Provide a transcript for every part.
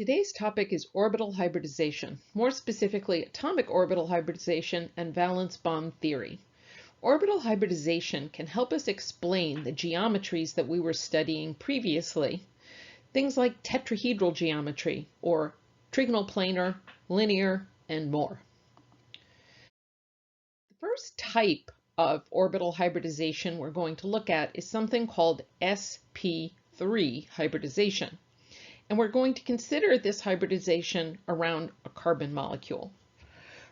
Today's topic is orbital hybridization, more specifically atomic orbital hybridization and valence bond theory. Orbital hybridization can help us explain the geometries that we were studying previously, things like tetrahedral geometry or trigonal planar, linear, and more. The first type of orbital hybridization we're going to look at is something called sp3 hybridization. And we're going to consider this hybridization around a carbon molecule.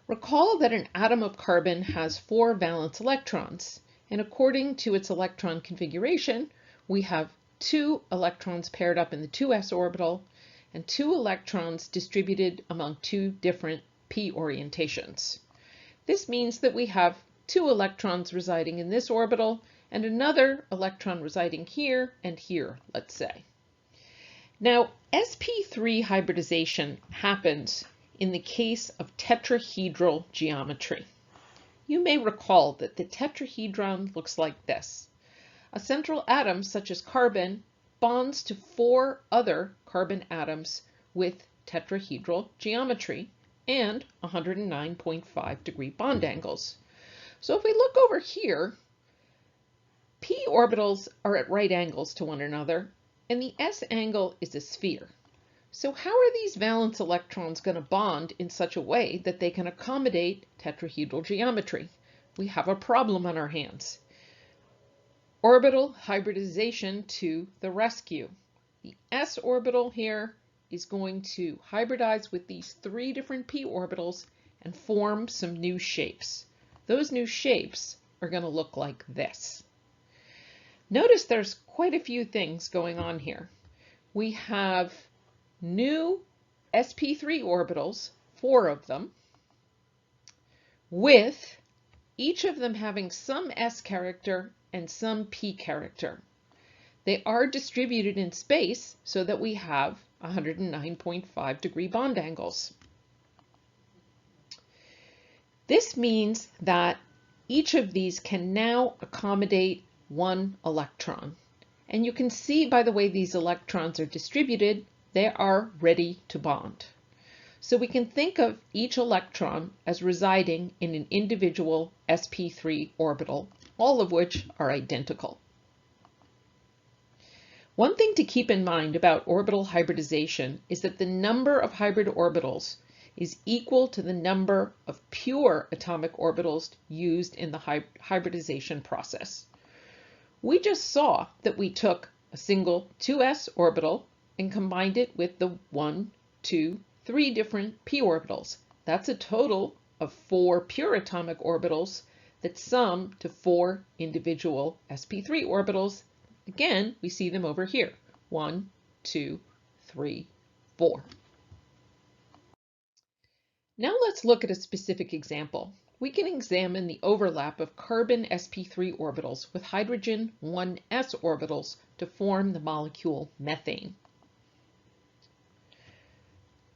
Recall that an atom of carbon has 4 valence electrons, and according to its electron configuration, we have 2 electrons paired up in the 2s orbital and 2 electrons distributed among 2 different p orientations. This means that we have 2 electrons residing in this orbital and another electron residing here and here, let's say. Now, sp3 hybridization happens in the case of tetrahedral geometry. You may recall that the tetrahedron looks like this. A central atom, such as carbon, bonds to 4 other carbon atoms with tetrahedral geometry and 109.5 degree bond angles. So if we look over here, p orbitals are at right angles to one another, and the s angle is a sphere. So how are these valence electrons going to bond in such a way that they can accommodate tetrahedral geometry? We have a problem on our hands. Orbital hybridization to the rescue. The s orbital here is going to hybridize with these 3 different p orbitals and form some new shapes. Those new shapes are going to look like this. Notice there's quite a few things going on here. We have new sp3 orbitals, 4 of them, with each of them having some s character and some p character. They are distributed in space so that we have 109.5 degree bond angles. This means that each of these can now accommodate 1 electron. And you can see by the way these electrons are distributed, they are ready to bond. So we can think of each electron as residing in an individual sp3 orbital, all of which are identical. One thing to keep in mind about orbital hybridization is that the number of hybrid orbitals is equal to the number of pure atomic orbitals used in the hybridization process. We just saw that we took a single 2s orbital and combined it with the 1, 2, 3 different p orbitals. That's a total of 4 pure atomic orbitals that sum to 4 individual sp3 orbitals. Again, we see them over here. 1, 2, 3, 4. Now let's look at a specific example. We can examine the overlap of carbon sp3 orbitals with hydrogen 1s orbitals to form the molecule methane.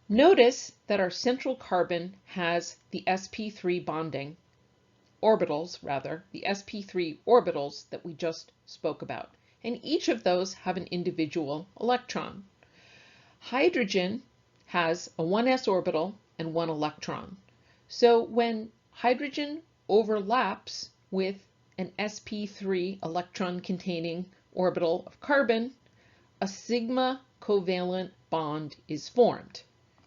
Notice that our central carbon has the sp3 bonding orbitals, the sp3 orbitals that we just spoke about, and each of those have an individual electron. Hydrogen has a 1s orbital and 1 electron. So when hydrogen overlaps with an sp3 electron-containing orbital of carbon, a sigma covalent bond is formed.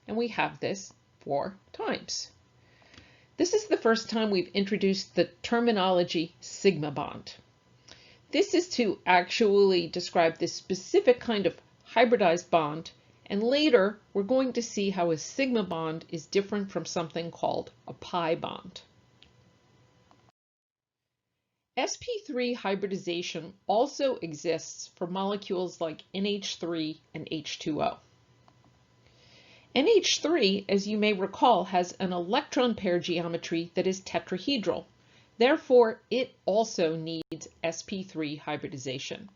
And we have this 4 times. This is the first time we've introduced the terminology sigma bond. This is to actually describe this specific kind of hybridized bond, and later we're going to see how a sigma bond is different from something called a pi bond. sp3 hybridization also exists for molecules like NH3 and H20. NH3, as you may recall, has an electron pair geometry that is tetrahedral. Therefore, it also needs sp3 hybridization.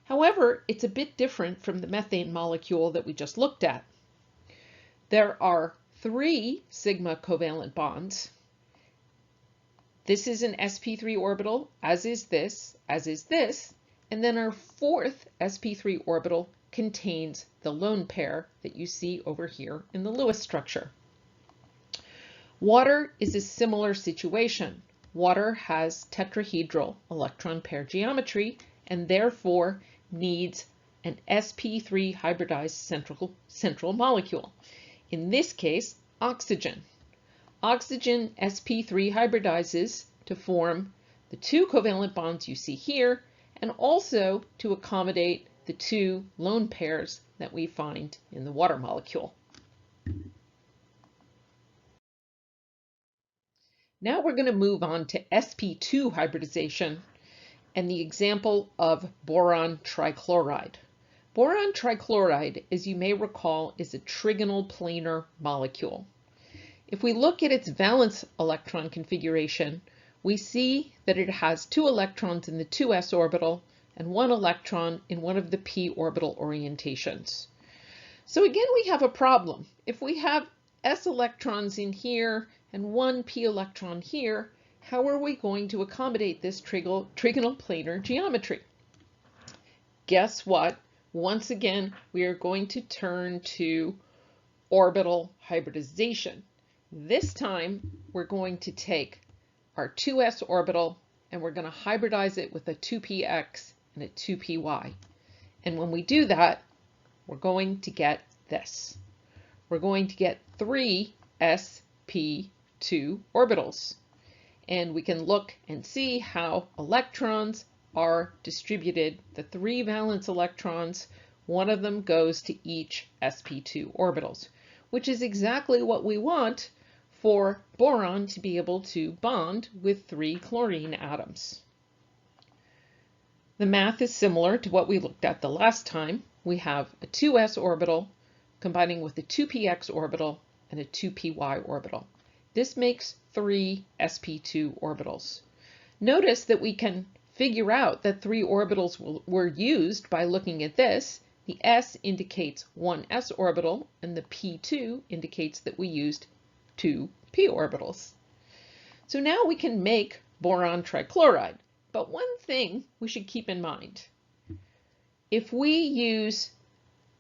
However, it's a bit different from the methane molecule that we just looked at. There are 3 sigma covalent bonds. This is an sp3 orbital, as is this, and then our 4th sp3 orbital contains the lone pair that you see over here in the Lewis structure. Water is a similar situation. Water has tetrahedral electron pair geometry and therefore needs an sp3 hybridized central molecule. In this case, oxygen. Oxygen sp3 hybridizes to form the two covalent bonds you see here, and also to accommodate the two lone pairs that we find in the water molecule. Now we're going to move on to sp2 hybridization and the example of boron trichloride. Boron trichloride, as you may recall, is a trigonal planar molecule. If we look at its valence electron configuration, we see that it has 2 electrons in the 2s orbital and 1 electron in one of the p orbital orientations. So again, we have a problem. If we have s electrons in here and 1 p electron here, how are we going to accommodate this trigonal planar geometry? Guess what? Once again, we are going to turn to orbital hybridization. This time, we're going to take our 2s orbital and we're going to hybridize it with a 2px and a 2py. And when we do that, we're going to get this. We're going to get 3 sp2 orbitals. And we can look and see how electrons are distributed. The 3 valence electrons, one of them goes to each sp2 orbitals, which is exactly what we want for boron to be able to bond with 3 chlorine atoms. The math is similar to what we looked at the last time. We have a 2s orbital combining with a 2px orbital and a 2py orbital. This makes 3 sp2 orbitals. Notice that we can figure out that 3 orbitals were used by looking at this. The s indicates 1 s orbital and the p2 indicates that we used 2 p orbitals. So now we can make boron trichloride. But one thing we should keep in mind, if we use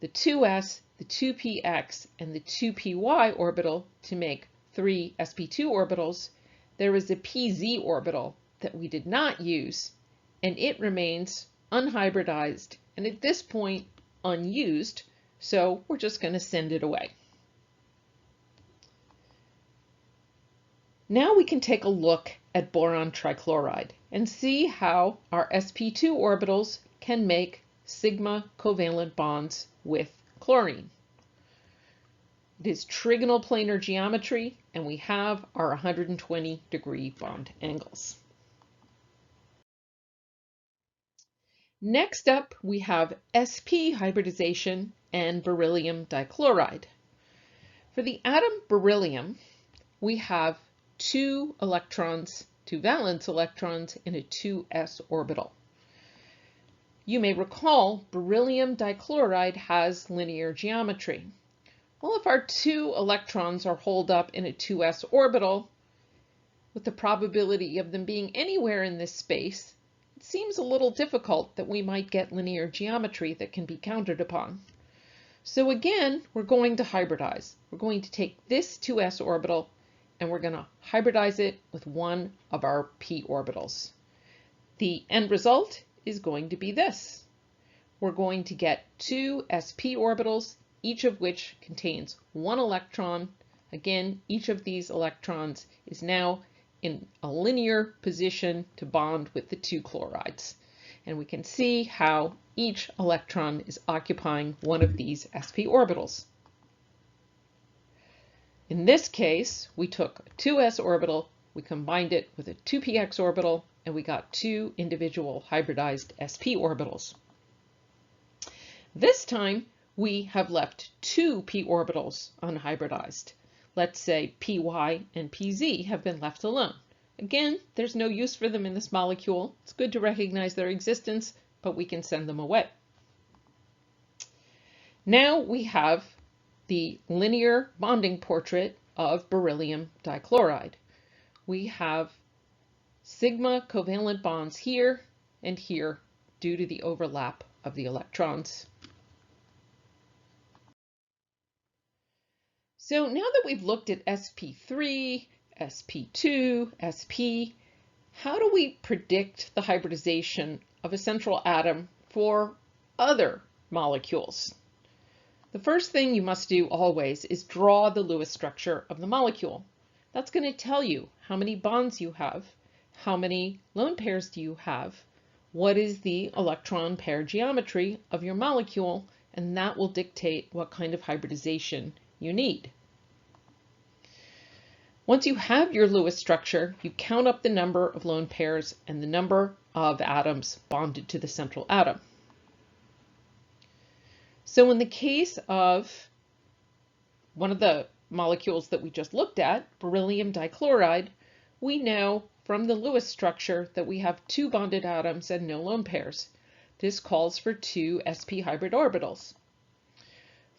the 2s, the 2px, and the 2py orbital to make 3 sp2 orbitals, there is a pz orbital that we did not use, and it remains unhybridized, and at this point unused, so we're just going to send it away. Now we can take a look at boron trichloride and see how our sp2 orbitals can make sigma covalent bonds with chlorine. It is trigonal planar geometry, and we have our 120-degree bond angles. Next up, we have sp hybridization and beryllium dichloride. For the atom beryllium, we have 2 electrons, 2 valence electrons in a 2s orbital. You may recall beryllium dichloride has linear geometry. Well, if our 2 electrons are holed up in a 2s orbital, with the probability of them being anywhere in this space, it seems a little difficult that we might get linear geometry that can be counted upon. So again, we're going to hybridize. We're going to take this 2s orbital and we're going to hybridize it with one of our p orbitals. The end result is going to be this. We're going to get 2 sp orbitals, each of which contains 1 electron. Again, each of these electrons is now in a linear position to bond with the 2 chlorides. And we can see how each electron is occupying one of these sp orbitals. In this case, we took a 2s orbital, we combined it with a 2px orbital, and we got 2 individual hybridized sp orbitals. This time, we have left 2 p orbitals unhybridized. Let's say py and pz have been left alone. Again, there's no use for them in this molecule. It's good to recognize their existence, but we can send them away. Now we have the linear bonding portrait of beryllium dichloride. We have sigma covalent bonds here and here due to the overlap of the electrons. So now that we've looked at sp3, sp2, sp, how do we predict the hybridization of a central atom for other molecules? The first thing you must do always is draw the Lewis structure of the molecule. That's going to tell you how many bonds you have, how many lone pairs do you have, what is the electron pair geometry of your molecule, and that will dictate what kind of hybridization you need. Once you have your Lewis structure, you count up the number of lone pairs and the number of atoms bonded to the central atom. So in the case of one of the molecules that we just looked at, beryllium dichloride, we know from the Lewis structure that we have 2 bonded atoms and no lone pairs. This calls for 2 sp hybrid orbitals.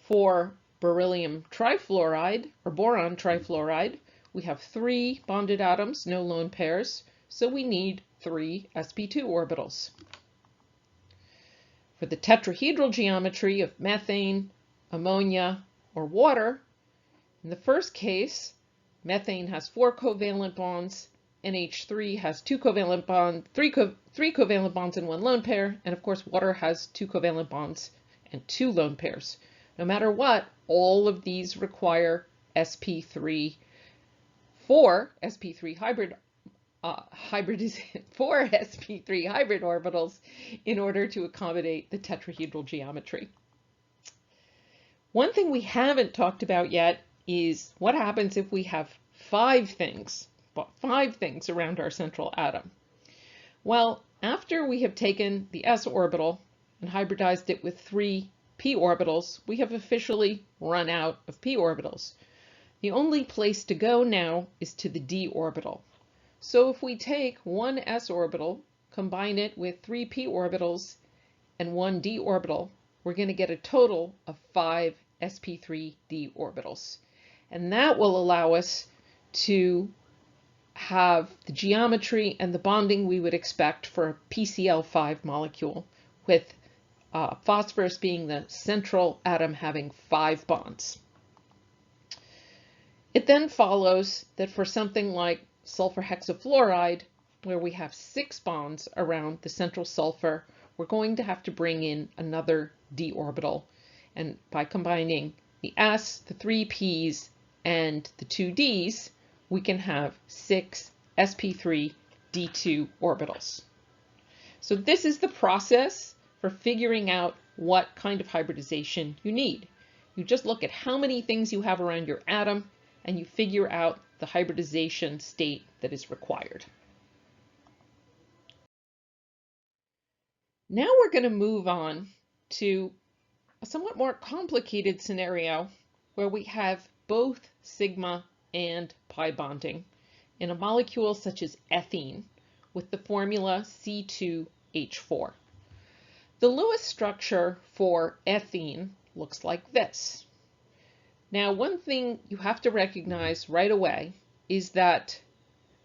For beryllium trifluoride, or boron trifluoride, we have 3 bonded atoms, no lone pairs, so we need 3 sp2 orbitals. For the tetrahedral geometry of methane, ammonia, or water, in the first case, methane has 4 covalent bonds, NH3 has 2 covalent bonds, 3 covalent bonds and 1 lone pair, and of course water has 2 covalent bonds and 2 lone pairs. No matter what, all of these require sp3 for sp3 hybrid orbitals in order to accommodate the tetrahedral geometry. One thing we haven't talked about yet is what happens if we have 5 things around our central atom. Well, after we have taken the s orbital and hybridized it with 3 p orbitals, we have officially run out of p orbitals. The only place to go now is to the d orbital. So if we take 1 s orbital, combine it with 3 p orbitals and 1 d orbital, we're going to get a total of 5 sp3d orbitals. And that will allow us to have the geometry and the bonding we would expect for a PCl5 molecule, with phosphorus being the central atom having 5 bonds. It then follows that for something like sulfur hexafluoride, where we have 6 bonds around the central sulfur, we're going to have to bring in another d orbital. And by combining the s, the 3 p's, and the 2 d's, we can have 6 sp3 d2 orbitals. So this is the process for figuring out what kind of hybridization you need. You just look at how many things you have around your atom, and you figure out the hybridization state that is required. Now we're going to move on to a somewhat more complicated scenario where we have both sigma and pi bonding in a molecule such as ethene with the formula C2H4. The Lewis structure for ethene looks like this. Now, one thing you have to recognize right away is that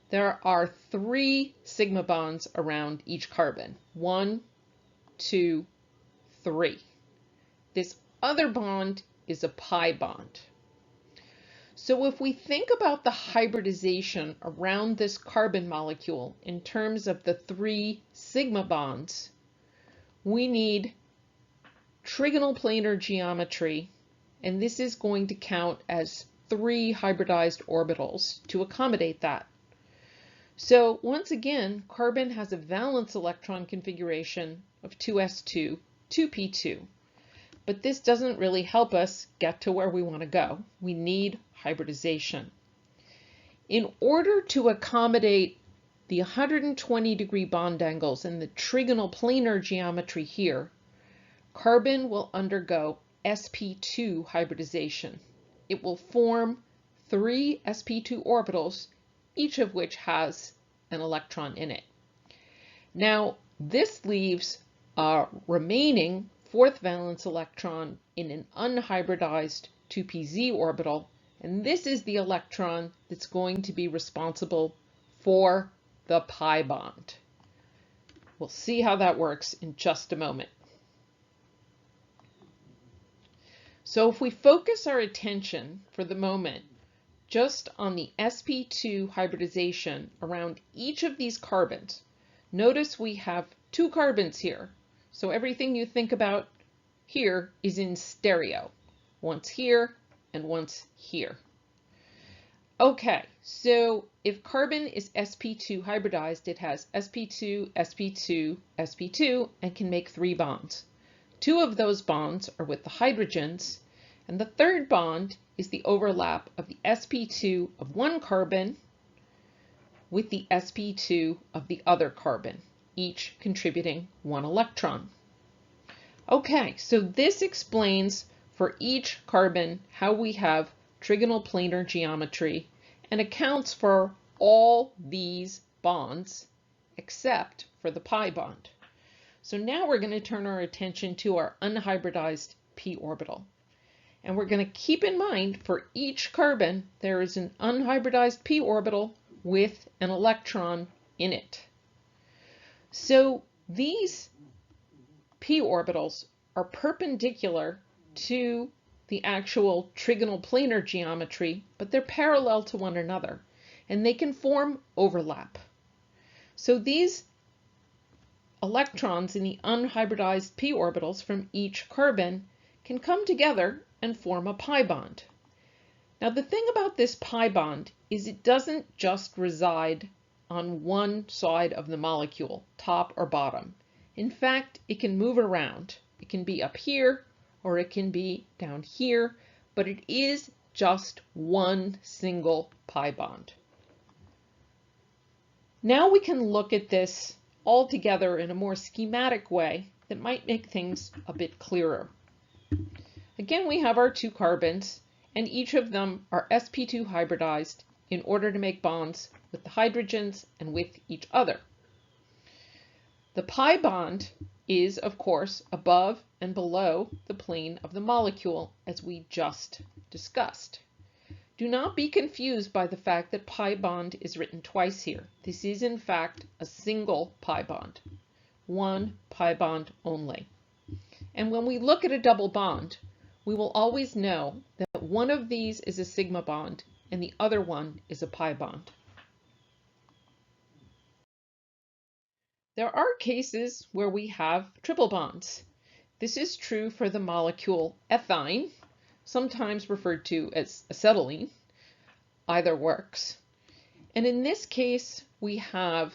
there are 3 sigma bonds around each carbon. 1, 2, 3. This other bond is a pi bond. So if we think about the hybridization around this carbon molecule in terms of the 3 sigma bonds, we need trigonal planar geometry, and this is going to count as 3 hybridized orbitals to accommodate that. So once again, carbon has a valence electron configuration of 2s2, 2p2. But this doesn't really help us get to where we want to go. We need hybridization. In order to accommodate the 120-degree bond angles and the trigonal planar geometry here, carbon will undergo sp2 hybridization. It will form 3 sp2 orbitals, each of which has an electron in it. Now, this leaves a remaining 4th valence electron in an unhybridized 2pz orbital, and this is the electron that's going to be responsible for the pi bond. We'll see how that works in just a moment. So if we focus our attention for the moment just on the sp2 hybridization around each of these carbons, notice we have 2 carbons here. So everything you think about here is in stereo. Once here and once here. Okay, so if carbon is sp2 hybridized, it has sp2, sp2, sp2, and can make 3 bonds. 2 of those bonds are with the hydrogens, and the third bond is the overlap of the sp2 of one carbon with the sp2 of the other carbon, each contributing 1 electron. Okay, so this explains for each carbon how we have trigonal planar geometry and accounts for all these bonds except for the pi bond. So now we're going to turn our attention to our unhybridized p orbital. And we're going to keep in mind for each carbon there is an unhybridized p orbital with an electron in it. So these p orbitals are perpendicular to the actual trigonal planar geometry, but they're parallel to one another, and they can form overlap. So these electrons in the unhybridized p orbitals from each carbon can come together and form a pi bond. Now the thing about this pi bond is it doesn't just reside on one side of the molecule, top or bottom. In fact, it can move around. It can be up here or it can be down here, but it is just one single pi bond. Now we can look at this all together in a more schematic way that might make things a bit clearer. Again, we have our 2 carbons, and each of them are sp2 hybridized in order to make bonds with the hydrogens and with each other. The pi bond is, of course, above and below the plane of the molecule, as we just discussed. Do not be confused by the fact that pi bond is written twice here. This is, in fact, a single pi bond, one pi bond only. And when we look at a double bond, we will always know that one of these is a sigma bond and the other one is a pi bond. There are cases where we have triple bonds. This is true for the molecule ethyne, sometimes referred to as acetylene. Either works. And in this case, we have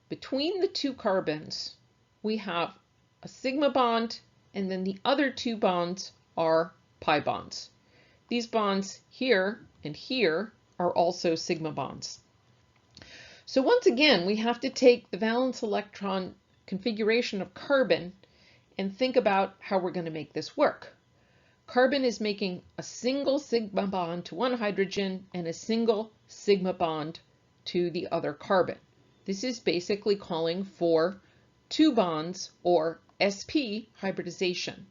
between the 2 carbons, we have a sigma bond, and then the other 2 bonds are pi bonds. These bonds here and here are also sigma bonds. So once again, we have to take the valence electron configuration of carbon and think about how we're going to make this work. Carbon is making a single sigma bond to one hydrogen and a single sigma bond to the other carbon. This is basically calling for 2 bonds or sp hybridization.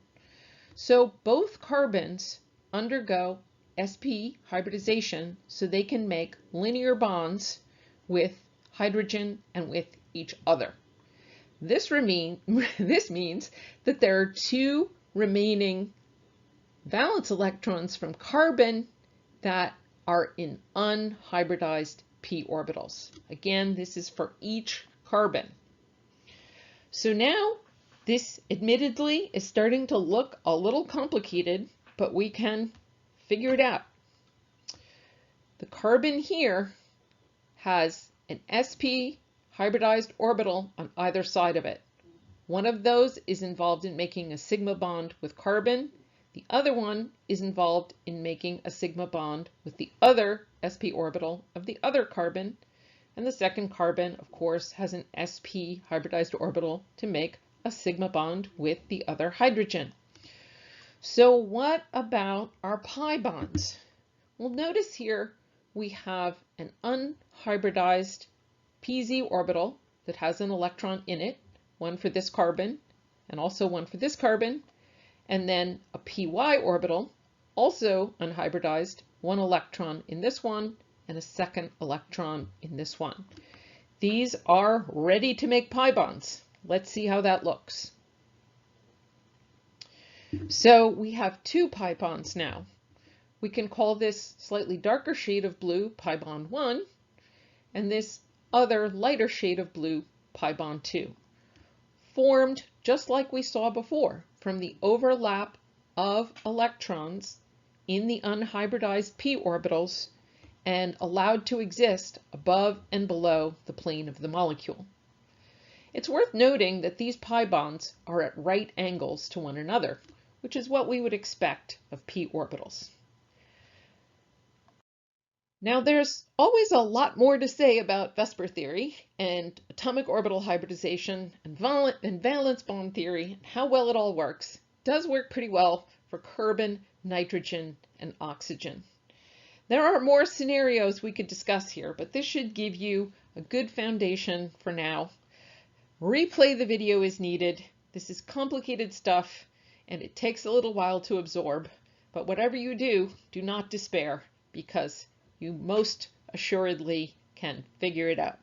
So both carbons undergo sp hybridization so they can make linear bonds with hydrogen and with each other. This means that there are 2 remaining valence electrons from carbon that are in unhybridized p orbitals. Again, this is for each carbon. So now this admittedly is starting to look a little complicated, but we can figure it out. The carbon here has an sp hybridized orbital on either side of it. One of those is involved in making a sigma bond with carbon. The other one is involved in making a sigma bond with the other sp orbital of the other carbon. And the second carbon, of course, has an sp hybridized orbital to make a sigma bond with the other hydrogen. So what about our pi bonds? Well, notice here we have an unhybridized pz orbital that has an electron in it, one for this carbon and also one for this carbon, and then a py orbital, also unhybridized, 1 electron in this one and a second electron in this one. These are ready to make pi bonds. Let's see how that looks. So we have two pi bonds now. We can call this slightly darker shade of blue pi bond 1, and this other lighter shade of blue pi bond 2, formed just like we saw before from the overlap of electrons in the unhybridized p orbitals and allowed to exist above and below the plane of the molecule. It's worth noting that these pi bonds are at right angles to one another, which is what we would expect of p orbitals. Now, there's always a lot more to say about VSEPR theory and atomic orbital hybridization and valence bond theory, and how well it all works. It does work pretty well for carbon, nitrogen, and oxygen. There are more scenarios we could discuss here, but this should give you a good foundation for now. Replay the video as needed. This is complicated stuff, and it takes a little while to absorb. But whatever you do, do not despair, because you most assuredly can figure it out.